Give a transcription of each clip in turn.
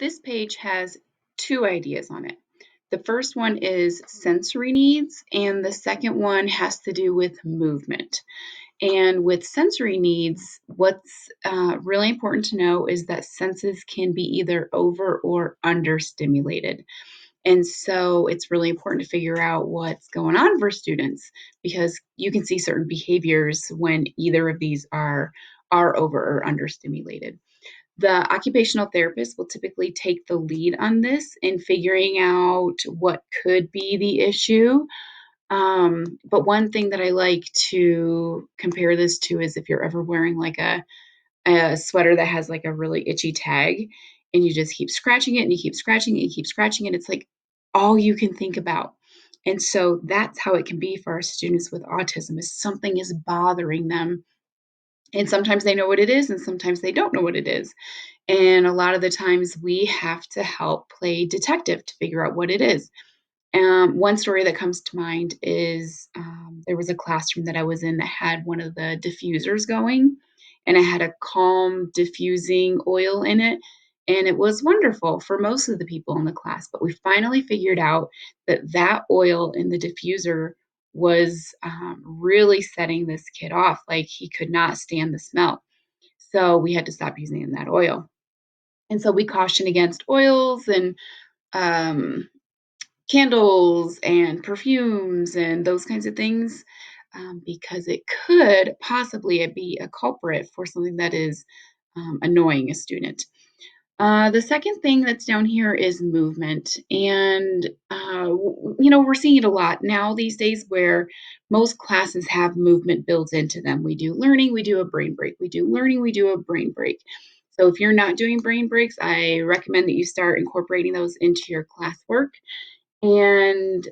This page has two ideas on it. The first one is sensory needs, and the second one has to do with movement. And with sensory needs, what's really important to know is that senses can be either over or understimulated. And so it's really important to figure out what's going on for students because you can see certain behaviors when either of these are over or understimulated. The occupational therapist will typically take the lead on this in figuring out what could be the issue. But one thing that I like to compare this to is if you're ever wearing like a sweater that has like a really itchy tag and you just keep scratching it and you keep scratching it, and you keep scratching it. It's like all you can think about. And so that's how it can be for our students with autism is something is bothering them. And sometimes they know what it is and sometimes they don't know what it is. And a lot of the times we have to help play detective to figure out what it is. One story that comes to mind is there was a classroom that I was in that had one of the diffusers going, and it had a calm diffusing oil in it. And it was wonderful for most of the people in the class. But we finally figured out that that oil in the diffuser was really setting this kid off. Like he could not stand the smell. So we had to stop using that oil. And so we caution against oils and um, candles and perfumes and those kinds of things because it could possibly be a culprit for something that is annoying a student. The second thing that's down here is movement. And, we're seeing it a lot now these days where most classes have movement built into them. We do learning, we do a brain break. We do learning, we do a brain break. So if you're not doing brain breaks, I recommend that you start incorporating those into your classwork. And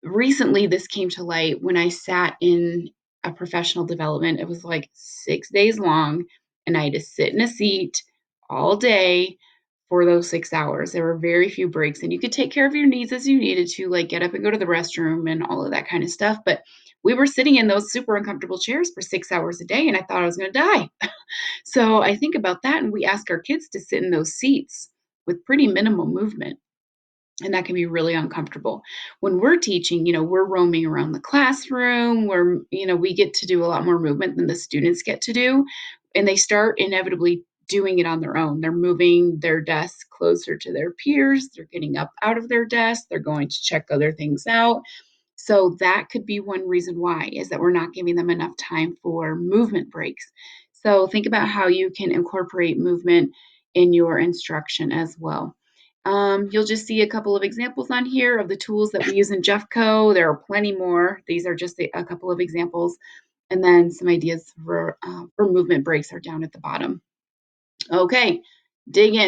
recently, this came to light when I sat in a professional development. It was like 6 days long, and I had to sit in a seat all day for those 6 hours. There were very few breaks, and you could take care of your needs as you needed to, like get up and go to the restroom and all of that kind of stuff. But we were sitting in those super uncomfortable chairs for 6 hours a day, and I thought I was going to die. So I think about that, and we ask our kids to sit in those seats with pretty minimal movement. And that can be really uncomfortable. When we're teaching, we're roaming around the classroom where, we get to do a lot more movement than the students get to do. And they start inevitably doing it on their own. They're moving their desk closer to their peers. They're getting up out of their desk. They're going to check other things out. So that could be one reason why is that we're not giving them enough time for movement breaks. So think about how you can incorporate movement in your instruction as well. You'll just see a couple of examples on here of the tools that we use in Jeffco. There are plenty more. These are just a couple of examples. And then some ideas for movement breaks are down at the bottom. Okay, dig in.